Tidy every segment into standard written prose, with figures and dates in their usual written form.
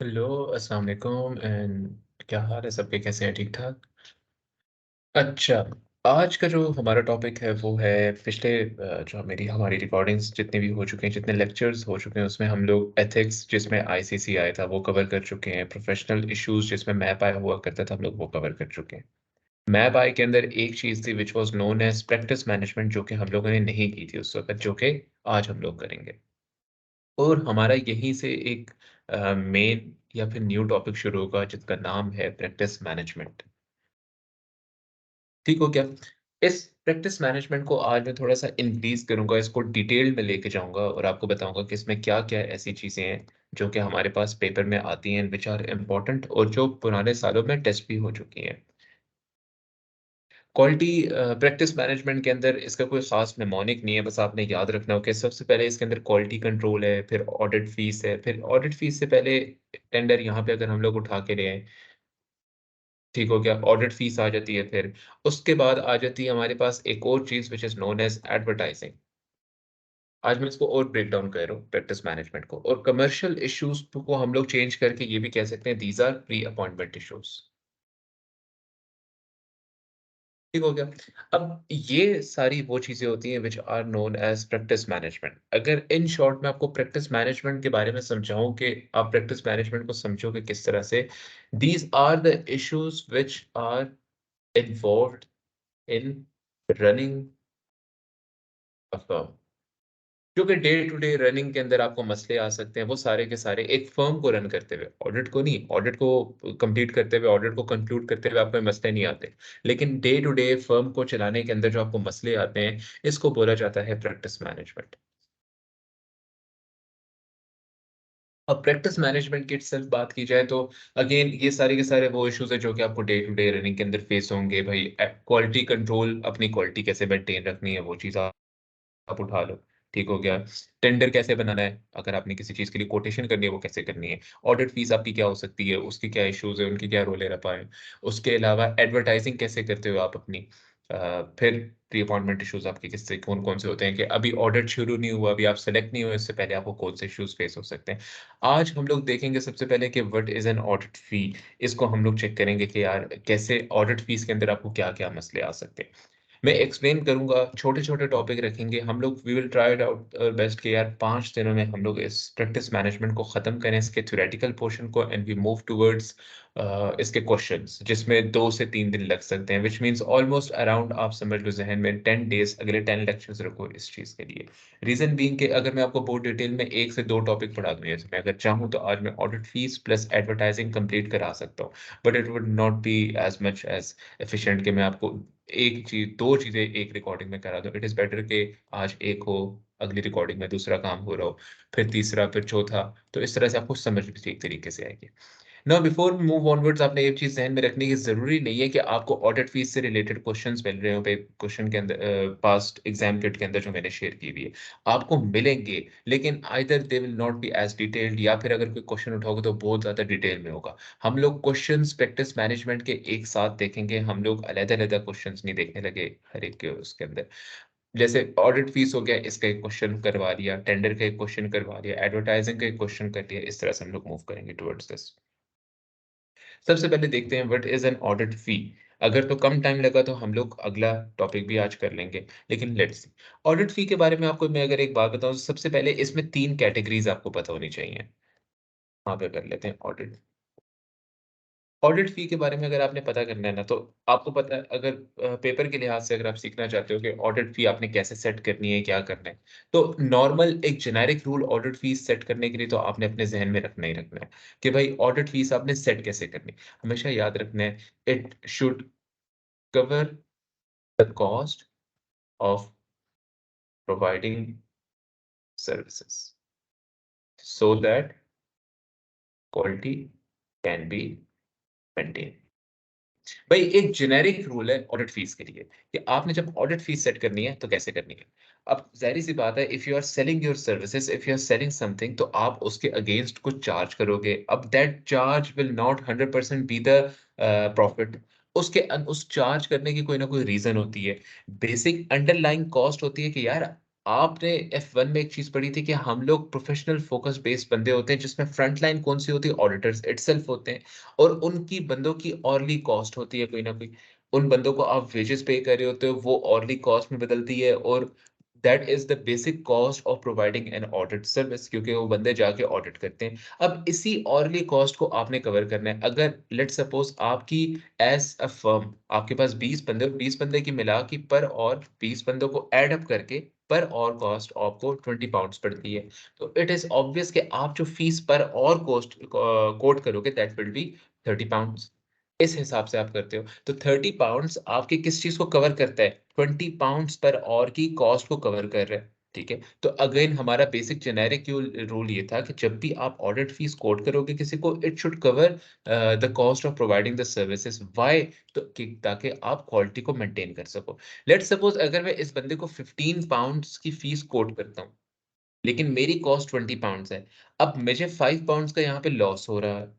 Hello, अस्सलाम वालेकुम and क्या हाल है सबके? कैसे हैं? ठीक ठाक। अच्छा, आज का जो हमारा टॉपिक है वो है पिछले जो मेरी हमारी रिकॉर्डिंग्स जितने भी हो चुके हैं, जितने लेक्चर्स हो चुके हैं, उसमें हम लोग एथिक्स जिसमें आईसीसी आया था वो कवर कर चुके हैं। प्रोफेशनल इश्यूज जिसमें मैप आया हुआ करता था हम लोग वो कवर कर चुके हैं। मैप आई के अंदर एक चीज़ थी which was known as practice management, जो कि हम लोगों ने नहीं की थी उस वक्त, जो कि आज हम लोग करेंगे। और हमारा यहीं से एक मेन या फिर न्यू टॉपिक शुरू होगा जिसका नाम है प्रैक्टिस मैनेजमेंट। ठीक हो क्या? इस प्रैक्टिस मैनेजमेंट को आज मैं थोड़ा सा इंक्रीज करूंगा, इसको डिटेल में लेके जाऊंगा और आपको बताऊंगा कि इसमें क्या क्या ऐसी चीजें हैं जो कि हमारे पास पेपर में आती हैं, विच आर इम्पोर्टेंट और जो पुराने सालों में टेस्ट भी हो चुकी हैं। क्वालिटी प्रैक्टिस मैनेजमेंट के अंदर इसका कोई खास निमोनिक नहीं है, बस आपने याद रखना हो कि सबसे पहले इसके अंदर क्वालिटी कंट्रोल है, फिर ऑडिट फीस है, फिर ऑडिट फीस से पहले टेंडर यहाँ पे अगर हम लोग उठा के ले आए, ठीक हो गया, ऑडिट फीस आ जाती है। फिर उसके बाद आ जाती है हमारे पास एक और चीज़ which is known as advertising. आज मैं इसको और ब्रेक डाउन कर रहा हूँ प्रैक्टिस मैनेजमेंट को, और कमर्शियल इश्यूज को हम लोग चेंज करके ये भी कह सकते हैं these are pre appointment issues. ठीक हो गया। अब ये सारी वो चीज़ें होती हैं which are known as practice management. अगर इन शॉर्ट मैं आपको प्रैक्टिस मैनेजमेंट के बारे में समझाऊँ कि आप प्रैक्टिस मैनेजमेंट को समझोगे किस तरह से, these are the issues which are involved in running a firm. जो कि डे टू डे रनिंग के अंदर आपको मसले आ सकते हैं, वो सारे के सारे एक फर्म को रन करते हुए, ऑडिट को नहीं, ऑडिट को कंप्लीट करते हुए, ऑडिट को कंक्लूड करते हुए आपको ये मसले नहीं आते। लेकिन डे टू डे फर्म को चलाने के अंदर जो आपको मसले आते हैं, इसको बोला जाता है प्रैक्टिस मैनेजमेंट। अब प्रैक्टिस मैनेजमेंट की सिर्फ बात की जाए तो अगेन ये सारे के सारे वो इश्यूज है जो कि आपको डे टू डे रनिंग के अंदर फेस होंगे। भाई, क्वालिटी कंट्रोल, अपनी क्वालिटी कैसे मेंटेन रखनी है वो चीज़ आप उठा लो। ठीक हो गया। टेंडर कैसे बनाना है, अगर आपने किसी चीज़ के लिए कोटेशन करनी है वो कैसे करनी है। ऑडिट फीस आपकी क्या हो सकती है, उसकी क्या इश्यूज़ है, उनकी क्या रोल है रहा। उसके अलावा एडवर्टाइज़िंग कैसे करते हो आप अपनी। फिर प्री अपॉइंटमेंट इश्यूज़ आपके किससे कौन-कौन से होते हैं कि अभी ऑडिट शुरू नहीं हुआ, अभी आप सेलेक्ट नहीं हुए, इससे पहले आपको कौन से इश्यूज़ फेस हो सकते हैं। आज हम लोग देखेंगे सबसे पहले कि व्हाट इज़ एन ऑडिट फी। इसको हम लोग चेक करेंगे कि यार कैसे ऑडिट फीस के अंदर आपको क्या-क्या मसले आ सकते हैं। मैं एक्सप्लेन करूँगा, छोटे-छोटे टॉपिक रखेंगे हम लोग। We will try it out best कि यार 5 दिनों में हम लोग इस प्रैक्टिस मैनेजमेंट को ख़त्म करें, इसके थ्योरेटिकल पोर्शन को, एंड वी मूव टुवर्ड्स इसके क्वेश्चंस, जिसमें 2 से 3 दिन लग सकते हैं, व्हिच मीन्स ऑलमोस्ट अराउंड आप समझ लो ज़हन में 10 डेज़, अगले 10 लेक्चर्स रखो इस चीज़ के लिए। रीज़न बीइंग कि अगर मैं आपको बहुत डिटेल में 1 से 2 टॉपिक पढ़ा दूँ, जैसे मैं अगर चाहूँ तो आज मैं audit fees plus advertising complete करा सकता हूँ, but it would not be as much as efficient कि मैं आपको एक चीज़ 2 चीज़ें एक रिकॉर्डिंग में करा दूँ। इट इज़ बेटर कि आज एक हो, अगली रिकॉर्डिंग में दूसरा काम हो रहा हो, फिर तीसरा, फिर चौथा, तो इस तरह से आपको समझ भी ठीक तरीके से आएगी। Now before we move onwards, आपने एक चीज़ ज़हन में रखनी है, ज़रूरी नहीं है कि आपको ऑडिट फीस से रिलेटेड क्वेश्चन्स मिल रहे हों पे क्वेश्चन के अंदर पास्ट एग्ज़ाम किट के अंदर जो मैंने शेयर की हुई है। आपको मिलेंगे, लेकिन either they will not be as detailed, या फिर अगर कोई क्वेश्चन उठाओगे तो बहुत ज़्यादा डिटेल में होगा। हम लोग क्वेश्चंस प्रैक्टिस मैनेजमेंट के एक साथ देखेंगे, हम लोग अलग-अलग क्वेश्चंस नहीं देखने लगे हर एक के उसके अंदर। जैसे ऑडिट फीस हो गया, इसका एक क्वेश्चन करवा लिया, टेंडर का एक क्वेश्चन करवा लिया, एडवर्टाइजिंग का एक क्वेश्चन कर लिया, इस तरह से हम लोग मूव करेंगे टुवर्ड्स दिस। सबसे पहले देखते हैं व्हाट इज़ एन ऑडिट फी। अगर तो कम टाइम लगा तो हम लोग अगला टॉपिक भी आज कर लेंगे, लेकिन लेट्स सी। ऑडिट फी के बारे में आपको मैं अगर एक बात बताऊँ, सबसे पहले इसमें 3 कैटेगरीज़ आपको पता होनी चाहिए। वहाँ पे कर लेते हैं ऑडिट। ऑडिट फी के बारे में अगर आपने पता करना है ना, तो आपको पता है, अगर पेपर के लिहाज से अगर आप सीखना चाहते हो कि ऑडिट फी आपने कैसे सेट करनी है, क्या करना है, तो नॉर्मल एक generic rule audit fees set करने के लिए तो आपने अपने ज़हन में रखना ही रखना है कि भाई ऑडिट फीस आपने सेट कैसे करनी है। हमेशा याद रखना है, it should cover the cost of providing services so that quality can be maintained. भाई, एक जेनेरिक रूल है ऑडिट फीस के लिए कि आपने जब ऑडिट फीस सेट करनी है तो कैसे करनी है। अब जाहिर सी बात है, if you are selling your services, if you are selling something, तो आप उसके अगेंस्ट कुछ चार्ज करोगे। अब that charge will not 100% be the profit. उस चार्ज करने की कोई ना कोई रीजन होती है। बेसिक अंडरलाइंग कॉस्ट होती है कि यार आपने F1 में एक चीज़ पढ़ी थी कि हम लोग प्रोफेशनल फोकस बेस्ड बंदे होते हैं, जिसमें फ्रंट लाइन कौन-सी होती है? ऑडिटर्स इटसेल्फ होते हैं और उनकी बंदों की ऑरली कॉस्ट होती है कोई ना कोई। उन बंदों को आप वेजेस पे कर रहे होते हो, वो ऑरली कॉस्ट में बदलती है और that is the basic cost of providing an audit service, क्योंकि वो बंदे जाके ऑडिट करते हैं। अब इसी ऑरली कॉस्ट को आपने कवर करना है। अगर लेट्स सपोज़ आपकी एज़ अ फर्म आपके पास 20 बंदे, 20 बंदे की मिला के पर और 20 बंदों को ऐड अप करके पर ऑवर कॉस्ट आपको 20 पाउंड्स पड़ती है। तो इट इज़ ऑब्वियस कि आप जो फीस पर ऑवर कॉस्ट कोट करोगे दैट विल बी 30 पाउंड्स। इस हिसाब से आप करते हो। तो 30 पाउंड्स आपकी किस चीज़ को कवर करता है? 20 पाउंड्स पर ऑवर की कॉस्ट को कवर कर रहा है। ठीक है? तो अगेन हमारा बेसिक जेनेरिक रूल ये था कि जब भी आप ऑडिट फीस कोट करोगे किसी को, it should cover the cost of providing the services. Why? तो कि ताकि आप क्वालिटी को मेंटेन कर सको। लेट्स सपोज अगर मैं इस बंदे को 15 पाउंड्स की फीस कोट करता हूँ, लेकिन मेरी कॉस्ट 20 पाउंड्स है। अब मुझे 5 पाउंड्स का यहाँ पे लॉस हो रहा है।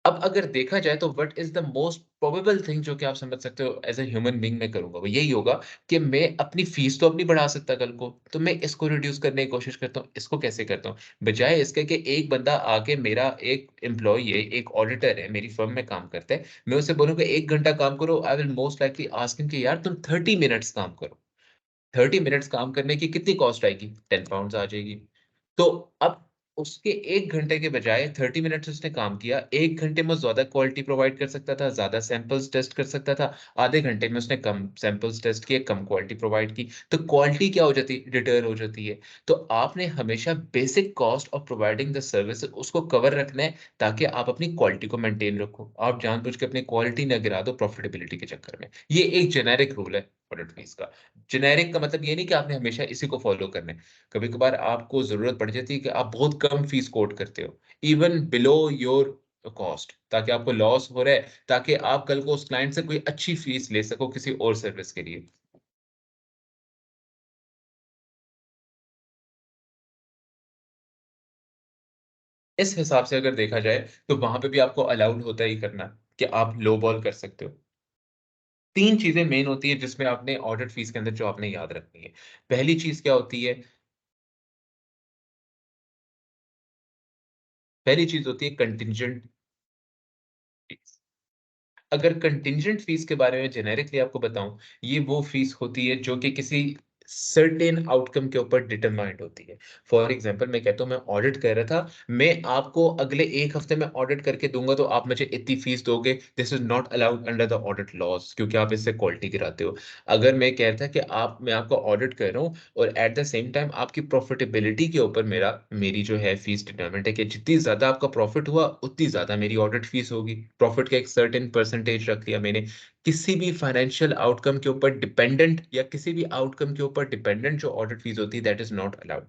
अब अगर देखा जाए तो what is the most probable thing जो कि आप समझ सकते हो एज़ अ ह्यूमन बीइंग मैं करूँगा, वो यही होगा कि मैं अपनी फीस तो अपनी बढ़ा सकता कल को, तो मैं इसको रिड्यूस करने की कोशिश करता हूँ। इसको कैसे करता हूँ? बजाए इसके कि एक बंदा आके मेरा एक एम्प्लॉयी है, एक ऑडिटर है, मेरी फर्म में काम करता है, मैं उससे बोलूँ कि 1 घंटा काम करो, I will most likely ask him कि यार तुम 30 मिनट्स काम करो। 30 मिनट्स काम करने की कितनी कॉस्ट आएगी? 10 पाउंड्स आ जाएगी। तो अब उसके 1 घंटे के बजाय 30 मिनट्स उसने काम किया, 1 घंटे में वो ज़्यादा क्वालिटी प्रोवाइड कर सकता था, ज़्यादा सैंपल्स टेस्ट कर सकता था, आधे घंटे में उसने कम सैंपल्स टेस्ट किए, कम क्वालिटी प्रोवाइड की। तो क्वालिटी क्या हो जाती है? डिटर हो जाती है। तो आपने हमेशा basic cost of providing the service उसको कवर रखना है, ताकि आप अपनी क्वालिटी को मेंटेन रखो। आप जानबूझ के अपनी क्वालिटी ना गिरा दो प्रॉफिटेबिलिटी के चक्कर में। ये एक जेनेरिक रूल है ऑडिट फीस का। जेनेरिक का मतलब ये नहीं कि आपने हमेशा इसी को फॉलो करना है। कभी-कभार आपको ज़रूरत पड़ जाती है कि आप बहुत कम फीस कोट करते हो, इवन बिलो योर कॉस्ट, ताकि आपको लॉस हो रहा है, ताकि आप कल को उस क्लाइंट से कोई अच्छी फीस ले सको किसी और सर्विस के लिए। इस हिसाब से अगर देखा जाए, तो वहाँ पे भी आपको अलाउड होता ही करना कि आप लो बॉल कर सकते हो। 3 चीज़ें मेन होती हैं जिसमें आपने ऑडिट फीस के अंदर जो आपने याद रखनी है। पहली चीज़ क्या होती है? पहली चीज़ होती है कंटिंजेंट फीस। अगर कंटिंजेंट फीस के बारे में जेनेरिकली आपको बताऊँ, ये वो फीस होती है जो कि किसी सर्टेन आउटकम के ऊपर डिटरमाइंड होती है। फॉर एग्ज़ाम्पल मैं कहता हूँ मैं ऑडिट कर रहा था, मैं आपको अगले 1 हफ्ते में ऑडिट करके दूँगा तो आप मुझे इतनी फीस दोगे, this is not allowed under the audit laws, क्योंकि आप इससे क्वालिटी गिराते हो। अगर मैं कह रहा था कि आप मैं आपको ऑडिट कर रहा हूँ और एट द सेम टाइम आपकी प्रॉफिटेबिलिटी के ऊपर मेरी जो है फीस डिटरमिन्ड है कि जितनी ज़्यादा आपका प्रॉफिट हुआ, उतनी ज़्यादा मेरी ऑडिट फीस होगी। प्रॉफिट का एक सर्टेन परसेंटेज रख लिया मैंने। किसी भी फाइनेंशियल आउटकम के ऊपर डिपेंडेंट या किसी भी आउटकम के ऊपर डिपेंडेंट जो ऑडिट फीस होती है दैट इज़ नॉट अलाउड।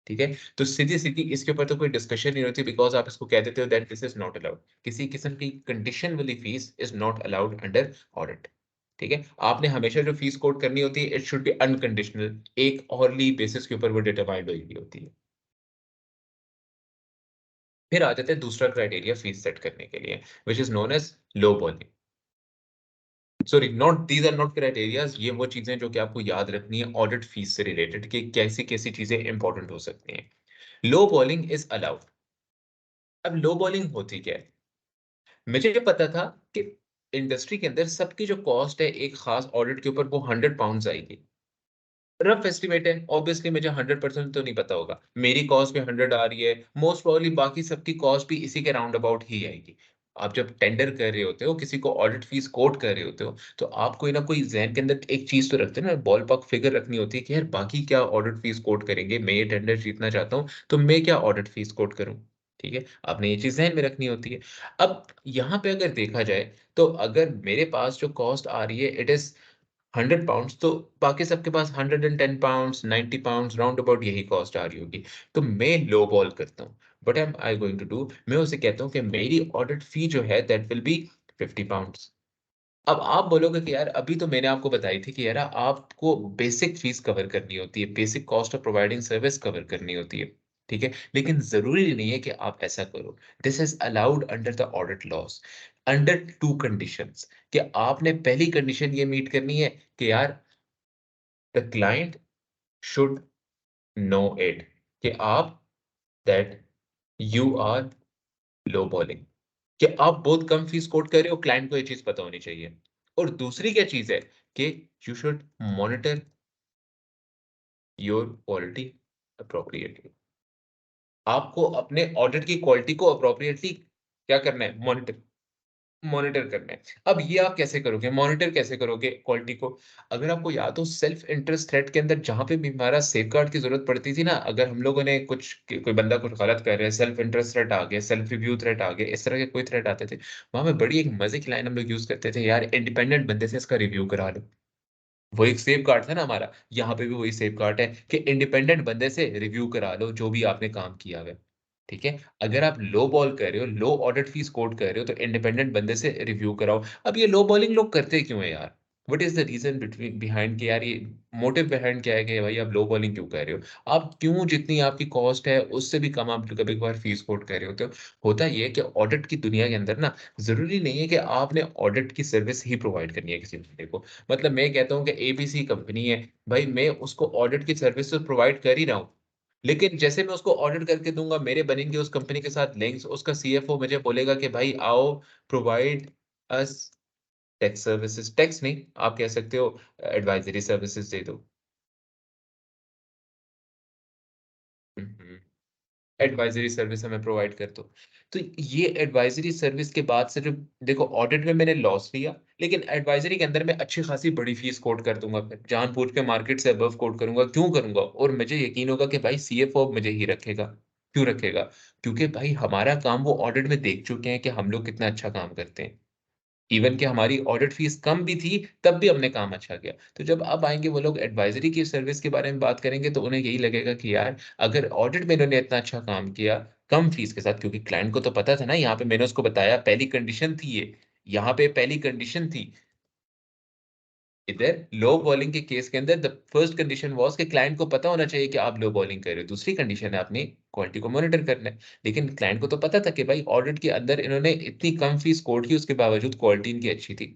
ठीक है? तो सीधी-सीधी इसके ऊपर तो कोई डिस्कशन नहीं होती, बिकॉज़ आप इसको कह देते हो that this is not allowed. किसी किस्म की कंडीशन वाली fees is not allowed under audit. ठीक है? आपने हमेशा जो फीस कोट करनी होती है, इट शुड बी अनकंडीशनल, एक हॉरली बेसिस के ऊपर वो डिटरमाइंड हुई हुई होती है। फिर आ जाते हैं दूसरा क्राइटेरिया फीस सेट करने के लिए, which is known as lowballing. Sorry, not these are not criterias, ये वो चीज़ें जो कि आपको याद रखनी है ऑडिट फीस से रिलेटेड कि कैसी-कैसी चीज़ें इम्पोर्टेंट हो सकती हैं। लो बॉलिंग इज़ अलाउड। अब लो बॉलिंग होती क्या है? मुझे ये पता था कि इंडस्ट्री के अंदर सबकी जो कॉस्ट है एक खास ऑडिट के ऊपर वो 100 पाउंड्स आएगी। रफ एस्टिमेट है, ऑब्वियसली मुझे 100% तो नहीं पता होगा। मेरी कॉस्ट भी 100 आ रही है, मोस्ट प्रोबेबली बाकी सबकी कॉस्ट भी इसी के राउंड अबाउट ही आएगी। आप जब टेंडर कर रहे होते हो, किसी को ऑडिट फीस कोट कर रहे होते हो, तो आप कोई ना कोई ज़हन के अंदर एक चीज़ तो रखते हो ना, बॉलपार्क फिगर रखनी होती है कि यार बाकी क्या ऑडिट फीस कोट करेंगे, मैं ये टेंडर जीतना चाहता हूँ, तो मैं क्या ऑडिट फीस कोट करूँ? ठीक है? आपने ये चीज़ ज़हन में रखनी होती है। अब यहाँ पे अगर देखा जाए, तो अगर मेरे पास जो कॉस्ट आ रही है, इट इज़ 100 पाउंड्स, तो बाकी सबके पास 110 पाउंड्स, 90 पाउंड्स राउंड अबाउट यही कॉस्ट आ रही होगी। तो मैं लो बॉल करता हूँ। What am I going to do? मैं उसे कहता हूँ कि मेरी ऑडिट फी जो है दैट विल बी 50 पाउंड्स। अब आप बोलोगे कि यार अभी तो मैंने आपको बताई थी कि यार आपको बेसिक फीस कवर करनी होती है, basic cost of providing service cover करनी होती है। ठीक है? लेकिन ज़रूरी नहीं है कि आप ऐसा करो। This is allowed under the audit laws, under 2 conditions, कि आपने पहली कंडीशन ये मीट करनी है कि यार the client should know it, कि आप that you are lowballing, कि आप बहुत कम फीस कोट कर रहे हो, क्लाइंट को ये चीज पता होनी चाहिए। और दूसरी क्या चीज है कि you should monitor your quality appropriately. आपको अपने ऑडिट की क्वालिटी को अप्रोप्रिएटली क्या करना है? मॉनिटर मॉनिटर करना है। अब ये आप कैसे करोगे? मॉनिटर कैसे करोगे क्वालिटी को? अगर आपको याद हो सेल्फ इंटरेस्ट थ्रेट के अंदर जहाँ पे भी हमारा सेफगार्ड की ज़रूरत पड़ती थी ना, अगर हम लोगों ने कुछ कोई बंदा कुछ गलत कर रहा है, सेल्फ इंटरेस्ट थ्रेट आ गया, सेल्फ रिव्यू थ्रेट आ गया, इस तरह के कोई थ्रेट आते थे, वहाँ पे बड़ी एक मज़े की लाइन हम लोग यूज़ करते थे, यार इंडिपेंडेंट बंदे से इसका रिव्यू करा लो। वो एक सेफगार्ड था ना हमारा, यहाँ पे भी वही सेफगार्ड है कि इंडिपेंडेंट बंदे से रिव्यू करा लो जो भी आपने काम किया हुआ है। ठीक है? अगर आप लो बॉल कर रहे हो, लो ऑडिट फीस कोट कर रहे हो, तो इंडिपेंडेंट बंदे से रिव्यू कराओ। अब ये लो बॉलिंग लोग करते क्यों हैं यार? What is the reason behind कि यार ये मोटिव बिहाइंड क्या है कि भाई आप लो बॉलिंग क्यों कर रहे हो? आप क्यों जितनी आपकी कॉस्ट है उससे भी कम आप कभी-कभार फीस कोट कर रहे होते हो? होता ये है कि ऑडिट की दुनिया के अंदर ना ज़रूरी नहीं है कि आपने ऑडिट की सर्विस ही प्रोवाइड करनी है किसी बंदे को। मतलब मैं कहता हूँ कि एबीसी कंपनी है, भाई मैं उसको ऑडिट की सर्विस तो प्रोवाइड कर ही रहा हूँ। लेकिन जैसे मैं उसको ऑडिट करके दूँगा, मेरे बनेंगे उस कंपनी के साथ लिंक्स, उसका सीएफओ मुझे बोलेगा कि भाई आओ provide us tax services, tax नहीं, आप कह सकते हो एडवाइज़री सर्विसेज़ दे दो। हुँ, हुँ। एडवाइज़री सर्विस हमें प्रोवाइड कर दो। तो ये एडवाइज़री सर्विस के बाद सिर्फ़ देखो ऑडिट में मैंने लॉस लिया, लेकिन एडवाइज़री के अंदर मैं अच्छी खासी बड़ी फ़ीस कोट कर दूँगा फिर, जानबूझ के मार्केट से अबव कोट करूँगा, क्यों करूँगा? और मुझे यकीन होगा कि भाई सीएफओ अब मुझे ही रखेगा। क्यों रखेगा? क्योंकि भाई हमारा काम वो ऑडिट में देख चुके हैं कि हम लोग कितना अच्छा काम करते हैं। इवन कि हमारी ऑडिट फीस कम भी थी, तब भी हमने काम अच्छा किया। तो जब अब आएँगे वो लोग एडवाइज़री की सर्विस के बारे में बात करेंगे, तो उन्हें यही लगेगा कि यार अगर ऑडिट में इन्होंने इतना अच्छा काम किया, कम फीस के साथ, क्योंकि क्लाइंट को तो पता था ना, यहाँ पे मैंने उसको बताया पहली कंडीशन थी ये। यहाँ पे पहली कंडीशन थी, इधर लो बॉलिंग के केस के अंदर द फर्स्ट कंडीशन वाज़ कि क्लाइंट को पता होना चाहिए कि आप लो बॉलिंग कर रहे हो। दूसरी कंडीशन है आपने क्वालिटी को मॉनिटर करना है। लेकिन क्लाइंट को तो पता था कि भाई ऑडिट के अंदर इन्होंने इतनी कम फीस कोट की, उसके बावजूद क्वालिटी इनकी अच्छी थी।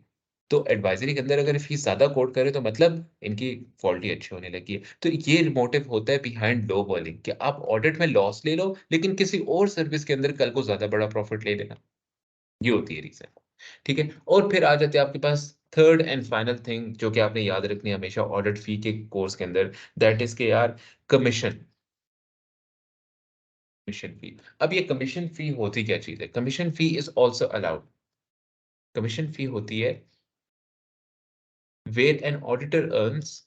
तो एडवाइज़री के अंदर अगर फीस ज़्यादा कोट करे तो मतलब इनकी क्वालिटी अच्छी होने लगी है। तो ये मोटिव होता है बिहाइंड लो बॉलिंग कि आप ऑडिट में लॉस ले लो, लेकिन किसी और सर्विस के अंदर कल को ज़्यादा बड़ा प्रॉफिट ले लेना। ये होती है रीज़न। ठीक है? और फिर आ जाते हैं आपके पास थर्ड एंड फाइनल थिंग जो कि आपने याद रखनी है हमेशा ऑडिट फी के कोर्स के अंदर, दैट इज़ कि यार कमीशन, कमीशन फी। अब ये कमीशन फी होती क्या चीज़ है? Commission fee is also allowed. Commission fee होती है where an auditor earns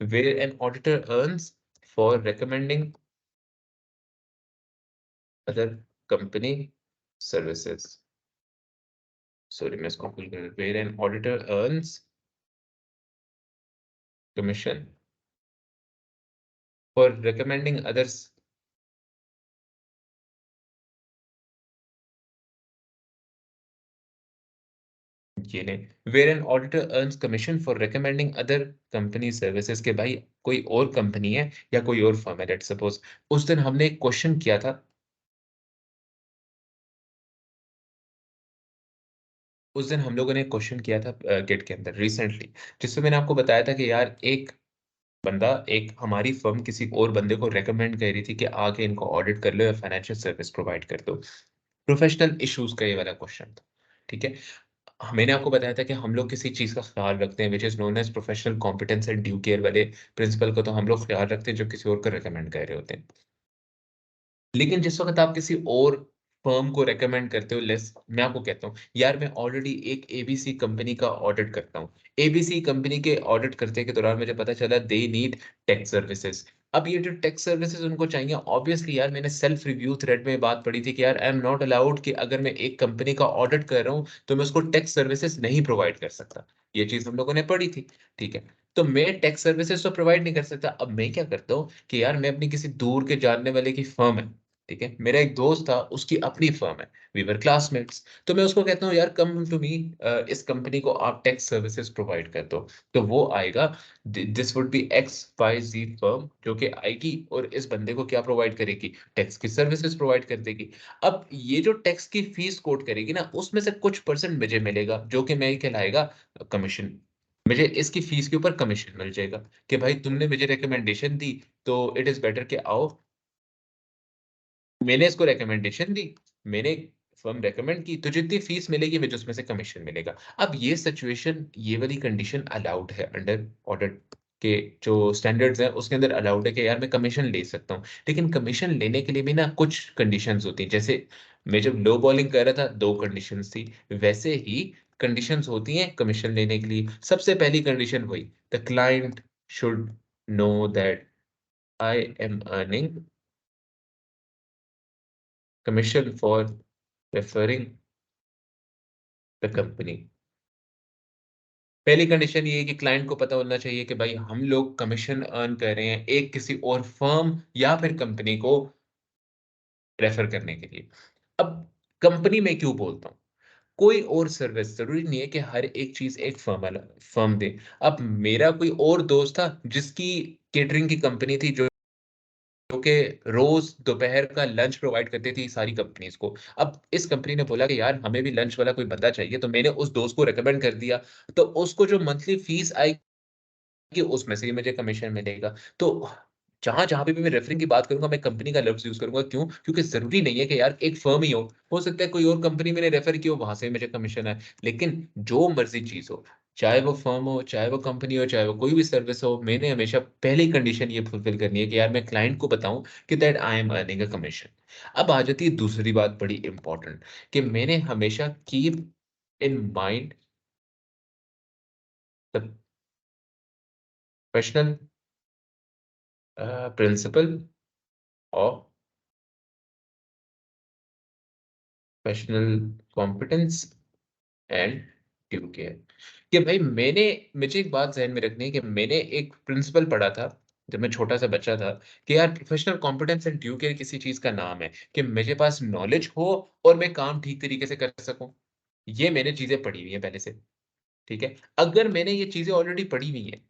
where an auditor earns for recommending other company services. Sorry मैं इसको भूल गया। Where an auditor earns commission for recommending others. ये नहीं, where an auditor earns commission for recommending other company services, के भाई कोई और कंपनी है या कोई और फर्म है, लेट्स सपोज उस दिन हमने एक क्वेश्चन किया था, उस दिन हम लोगों ने एक क्वेश्चन किया था गेट के अंदर रिसेंटली, जिसमें मैंने आपको बताया था कि यार एक बंदा, एक हमारी फर्म किसी और बंदे को रेकमेंड कर रही थी कि आके इनको ऑडिट कर लो या फाइनेंशियल सर्विस प्रोवाइड कर दो। प्रोफेशनल इश्यूज का ये वाला क्वेश्चन था। ठीक है? मैंने आपको बताया था कि हम लोग किसी चीज़ का ख़्याल रखते हैं which is known as professional competence and due care वाले प्रिंसिपल को, तो हम लोग ख़्याल रखते हैं जो किसी और को रिकमेंड कर रहे होते हैं। लेकिन जिस वक़्त आप किसी और फ़र्म को रिकमेंड करते हो लेस, मैं आपको कहता हूँ, यार मैं ऑलरेडी एक एबीसी कंपनी का ऑडिट करता हूँ। एबीसी कंपनी के ऑडिट करते के दौरान मुझे पता चला दे नीड टैक्स सर्विसेज़। अब ये जो टैक्स सर्विसेज़ उनको चाहिए, ऑब्वियसली यार मैंने सेल्फ रिव्यू थ्रेड में बात पढ़ी थी कि यार आई एम नॉट अलाउड कि अगर मैं एक कंपनी का ऑडिट कर रहा हूँ, तो मैं उसको टैक्स सर्विसेज़ नहीं प्रोवाइड कर सकता। ये चीज़ हम लोगों ने पढ़ी थी, ठीक है? तो मैं टैक्स सर्विसेज़ तो प्रोवाइड नहीं कर सकता। अब मैं क्या करता हूँ कि यार मैं अपनी किसी दूर के जानने वाले की फ़र्म है, ठीक है, मेरा एक दोस्त था, उसकी अपनी फर्म है, वी वर क्लासमेट्स। तो मैं उसको कहता हूँ यार कम टू मी, इस कंपनी को आप टैक्स सर्विसेज प्रोवाइड कर दो। तो वो आएगा, this would be X Y G firm, जो कि आएगी और इस बंदे को क्या प्रोवाइड करेगी, टैक्स की सर्विसेज प्रोवाइड कर देगी। अब ये जो टैक्स की फीस कोट करेगी ना, उसमें से कुछ परसेंट मुझे मिलेगा, जो कि मैं कहलाएगा कमीशन। मुझे इसकी फीस के ऊपर कमीशन मिल जाएगा कि भाई तुमने मुझे रिकमेंडेशन दी, तो इट इज बेटर कि आओ, मैंने इसको रिकमेंडेशन दी, मैंने फर्म रेकमेंड की, तो जितनी फीस मिलेगी मुझे उसमें से कमीशन मिलेगा। अब ये सिचुएशन, ये वाली कंडीशन अलाउड है अंडर ऑडिट के जो स्टैंडर्ड्स हैं, उसके अंदर अलाउड है कि यार मैं कमीशन ले सकता हूँ। लेकिन कमीशन लेने के लिए भी ना कुछ कंडीशंस होती हैं। जैसे मैं जब लो बॉलिंग कर रहा था, दो कंडीशंस थी, वैसे ही कंडीशंस होती हैं कमीशन लेने के लिए। सबसे पहली कंडीशन वही, the client should know that I am earning commission for referring the company। पहली कंडीशन ये है कि क्लाइंट को पता होना चाहिए कि भाई हम लोग कमीशन अर्न कर रहे हैं एक किसी और फर्म या फिर कंपनी को रेफर करने के लिए। अब कंपनी में क्यों बोलता हूँ, कोई और सर्विस जरूरी नहीं है कि हर एक चीज एक फर्म वाला फर्म दे। अब मेरा कोई और दोस्त था जिसकी केटरिंग की कंपनी थी, जो कि रोज दोपहर का लंच प्रोवाइड करती थी सारी कंपनीज को। अब इस कंपनी ने बोला कि यार हमें भी लंच वाला कोई बंदा चाहिए, तो मैंने उस दोस्त को रेकमेंड कर दिया। तो उसको जो मंथली फीस आएगी, कि उसमें से ही मुझे कमीशन मिलेगा। तो जहाँ जहाँ पे भी मैं रेफरिंग की बात करूँगा, मैं कंपनी का लफ्ज़ यूज़ करूँगा। क्यों? क्योंकि ज़रूरी नहीं है कि यार एक फ़र्म ही हो सकता है कोई और कंपनी मैंने रेफर की हो, वहाँ से मुझे कमीशन आए। लेकिन जो मर्ज़ी चीज़ हो, चाहे वो फ़र्म हो, चाहे वो कंपनी हो, चाहे वो कोई भी सर्विस हो, मैंने हमेशा पहली कंडीशन ये फुलफ़िल करनी है कि यार मैं क्लाइंट को बताऊँ कि that I am earning a commission. अब आ जाती है दूसरी बात बड़ी इम्पोर्टेंट, कि मैंने हमेशा keep in mind the professional principle of professional competence and due care. कि भाई मैंने, मुझे एक बात ज़हन में रखनी है कि मैंने एक प्रिंसिपल पढ़ा था जब मैं छोटा सा बच्चा था, कि यार professional competence and due care किसी चीज़ का नाम है कि मेरे पास नॉलेज हो और मैं काम ठीक तरीके से कर सकूँ। ये मैंने चीज़ें पढ़ी हुई हैं पहले से, ठीक है? अगर मैंने ये चीज़ें ऑलरेडी पढ़ी हुई हैं,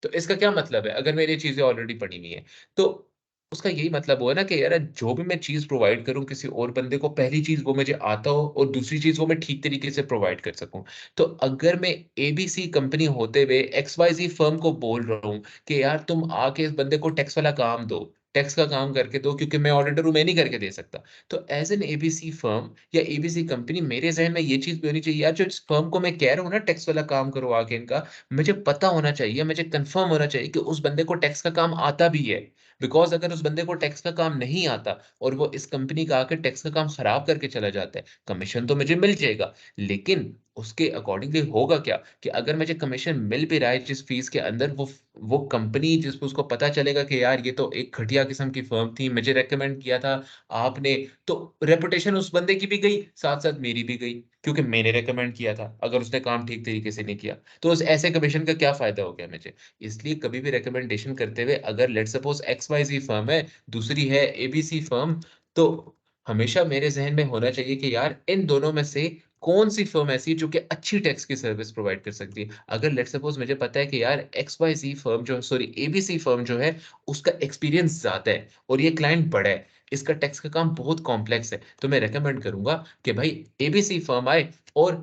तो इसका क्या मतलब है? अगर मैंने ये चीज़ें ऑलरेडी पढ़ी हुई हैं, तो उसका यही मतलब हुआ ना कि यार जो भी मैं चीज़ प्रोवाइड करूँ किसी और बंदे को, पहली चीज़ वो मुझे आता हो और दूसरी चीज़ वो मैं ठीक तरीके से प्रोवाइड कर सकूँ। तो अगर मैं एबीसी कंपनी होते हुए एक्सवाईज़ेड फर्म को बोल रहा हूँ कि यार तुम आके इस बंदे को टैक्स वाला काम दो, टैक्स का काम करके दो, क्योंकि मैं ऑडिटर हूँ, मैं नहीं करके दे सकता। तो एज़ एन एबीसी फर्म या एबीसी कंपनी, मेरे ज़हन में ये चीज़ भी होनी चाहिए, यार जो इस फर्म को मैं कह रहा हूँ ना टैक्स वाला काम करो आके इनका, मुझे पता होना चाहिए, मुझे कंफर्म होना चाहिए कि उस बंदे को टैक्स का काम आता भी है। बिकॉज़ अगर उस बंदे को टैक्स का काम नहीं आता और वो इस कंपनी का आके टैक्स का काम खराब करके चला जाता है, कमीशन तो मुझे मिल जाएगा। लेकिन उसके अकॉर्डिंगली होगा क्या, कि अगर मुझे कमीशन मिल भी रहा है जिस फीस के अंदर, वो कंपनी जिसको उसको पता चलेगा कि यार ये तो एक घटिया किस्म की फर्म थी, मुझे रिकमेंड किया था आपने, तो रेपुटेशन उस बंदे की भी गई, साथ-साथ मेरी भी गई, क्योंकि मैंने रिकमेंड किया था, अगर उसने काम ठीक तरीके से नहीं किया। तो उस ऐसे कमीशन का क्या फ़ायदा हो गया मुझे? इसलिए कभी भी रिकमेंडेशन करते हुए, अगर लेट्स सपोज़ एक्स-वाई-ज़ेड फर्म है, दूसरी है एबीसी फर्म, तो हमेशा मेरे ज़हन में होना चाहिए कि यार इन दोनों में से कौन-सी फर्म ऐसी है जो कि अच्छी टैक्स की सर्विस प्रोवाइड कर सकती है। अगर लेट्स सपोज़ मुझे पता है कि यार एक्स-वाई-ज़ेड फर्म जो, सॉरी एबीसी फर्म जो है, उसका एक्सपीरियंस ज़्यादा है और ये क्लाइंट बड़ा है, इसका टैक्स का काम बहुत कॉम्प्लेक्स है, तो मैं रिकमेंड करूँगा कि भाई एबीसी फर्म आए और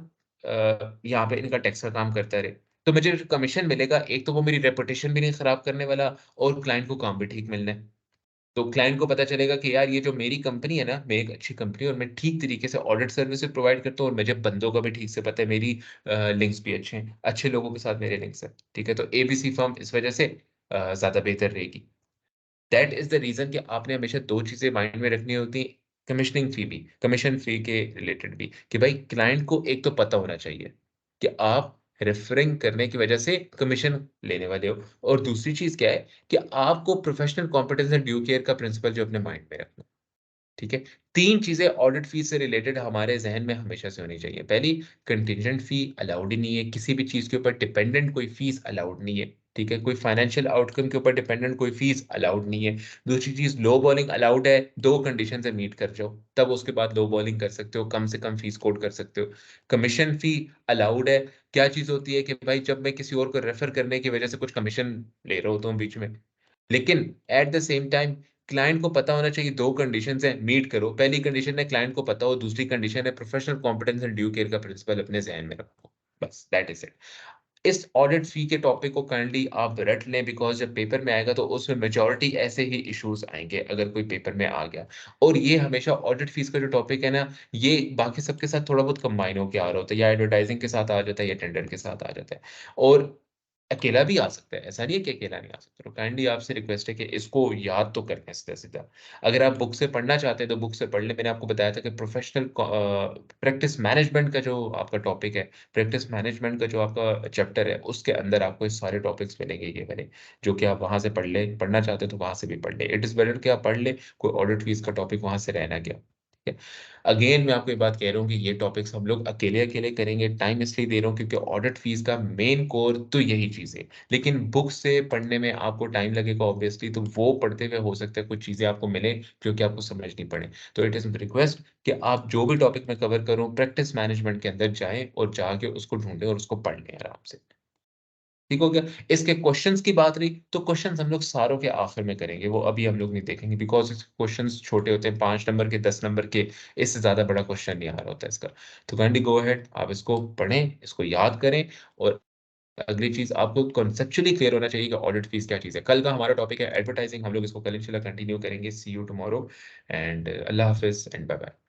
यहाँ पे इनका टैक्स का काम करता रहे। तो मुझे जो कमीशन मिलेगा, एक तो वो मेरी रेपुटेशन भी नहीं खराब करने वाला और क्लाइंट को काम भी ठीक मिलना है। तो क्लाइंट को पता चलेगा कि यार ये जो मेरी कंपनी है ना, मैं एक अच्छी कंपनी, और मैं ठीक तरीके से ऑडिट सर्विसेज़ प्रोवाइड करता हूँ और मुझे बंदों का भी ठीक से पता है, मेरी लिंक्स भी अच्छे हैं, अच्छे लोगों के साथ मेरे लिंक्स हैं। ठीक है? तो एबीसी फर्म इस वजह से ज़्यादा बेहतर रहेगी। दैट इज़ द रीज़न कि आपने हमेशा 2 चीज़ें माइंड में रखनी होती हैं, कमीशनिंग फ़ी भी, कमीशन फ़ी के रिलेटेड भी, कि भाई क्लाइंट को एक तो पता होना चाहिए कि आप रेफरिंग करने की वजह से कमीशन लेने वाले हो, और दूसरी चीज़ क्या है कि आपको professional competence and due care का प्रिंसिपल जो अपने माइंड में रखना है। ठीक है? 3 चीज़ें ऑडिट फ़ीस से रिलेटेड हमारे ज़हन में हमेशा से होनी चाहिए। पहली, कंटिजेंट फ़ी अलाउड ही नहीं है, किसी भी चीज़ के ऊपर डिपेंडेंट कोई फ़ीस अलाउड नहीं है। ठीक है, कोई फाइनेंशियल आउटकम के ऊपर डिपेंडेंट कोई फीस अलाउड नहीं है। दूसरी चीज, लो बॉलिंग अलाउड है, दो कंडीशन से मीट कर जाओ, तब उसके बाद लो बॉलिंग कर सकते हो, कम से कम फीस कोट कर सकते हो। कमीशन फी अलाउड है। क्या चीज होती है कि भाई जब मैं किसी और को रेफर करने की वजह से कुछ कमीशन ले रहा होता हूँ बीच में, लेकिन at the same time client को पता होना चाहिए, दो कंडीशन है, मीट करो। पहली कंडीशन है क्लाइंट को पता हो, दूसरी कंडीशन है professional competence and due care का प्रिंसिपल अपने जहन में रखो। बस दैट इज इट। इस ऑडिट फी के टॉपिक को काइंडली आप रट लें, बिकॉज जब पेपर में आएगा तो उसमें मेजॉरिटी ऐसे ही इश्यूज आएंगे अगर कोई पेपर में आ गया। और ये हमेशा ऑडिट फीस का जो टॉपिक है ना, ये बाकी सबके साथ थोड़ा बहुत कंबाइन होकर आ रहा होता है, या एडवर्टाइजिंग के साथ आ जाता है या टेंडर के साथ आ जाता है। और अकेला भी आ सकता है, ऐसा नहीं है कि अकेला नहीं आ सकता। तो काइंडली आपसे रिक्वेस्ट है कि इसको याद तो करना है सीधा सीधा। अगर आप बुक से पढ़ना चाहते हैं तो बुक से पढ़ लें। मैंने आपको बताया था कि प्रोफेशनल प्रैक्टिस मैनेजमेंट का जो आपका टॉपिक है, प्रैक्टिस मैनेजमेंट का जो आपका चैप्टर है, उसके अंदर आपको इस सारे टॉपिक्स मिलेंगे ये वाले, जो कि आप वहां से पढ़ ले, पढ़ना चाहते हैं तो वहां से भी पढ़ ले। इट इज बेटर कि आप पढ़ ले, कोई ऑडिट फीस का टॉपिक वहां से रहना गया। ठीक है। अगेन मैं आपको ये बात कह रहा हूँ कि ये टॉपिक्स हम लोग अकेले अकेले करेंगे। टाइम इसलिए दे रहा हूँ क्योंकि ऑडिट फीस का मेन कोर तो यही चीज है। लेकिन बुक से पढ़ने में आपको टाइम लगेगा ऑब्वियसली, तो वो पढ़ते हुए हो सकता है कुछ चीजें आपको मिले जो कि आपको समझनी पड़े। तो इट इज रिक्वेस्ट कि आप जो भी टॉपिक मैं कवर करूँ, प्रैक्टिस मैनेजमेंट के अंदर जाएं और जाके उसको ढूंढें और उसको पढ़ लें आराम से। ठीक हो गया। इसके क्वेश्चंस की बात रही तो क्वेश्चंस हम लोग सारों के आखिर में करेंगे, वो अभी हम लोग नहीं देखेंगे, बिकॉज क्वेश्चंस छोटे होते हैं, 5 नंबर के, 10 नंबर के, इससे ज्यादा बड़ा क्वेश्चन नहीं आ रहा होता इसका। तो काइंडली गो अहेड, आप इसको पढ़ें, इसको याद करें। और अगली चीज, आपको कॉन्सेप्चुअली क्लियर होना चाहिए कि ऑडिट फीस क्या चीज है। कल का हमारा टॉपिक है एडवर्टाइजिंग, हम लोग इसको कल इंशाल्लाह कंटिन्यू करेंगे। सी यू टुमारो, एंड अल्लाह हाफिज एंड बाय बाय।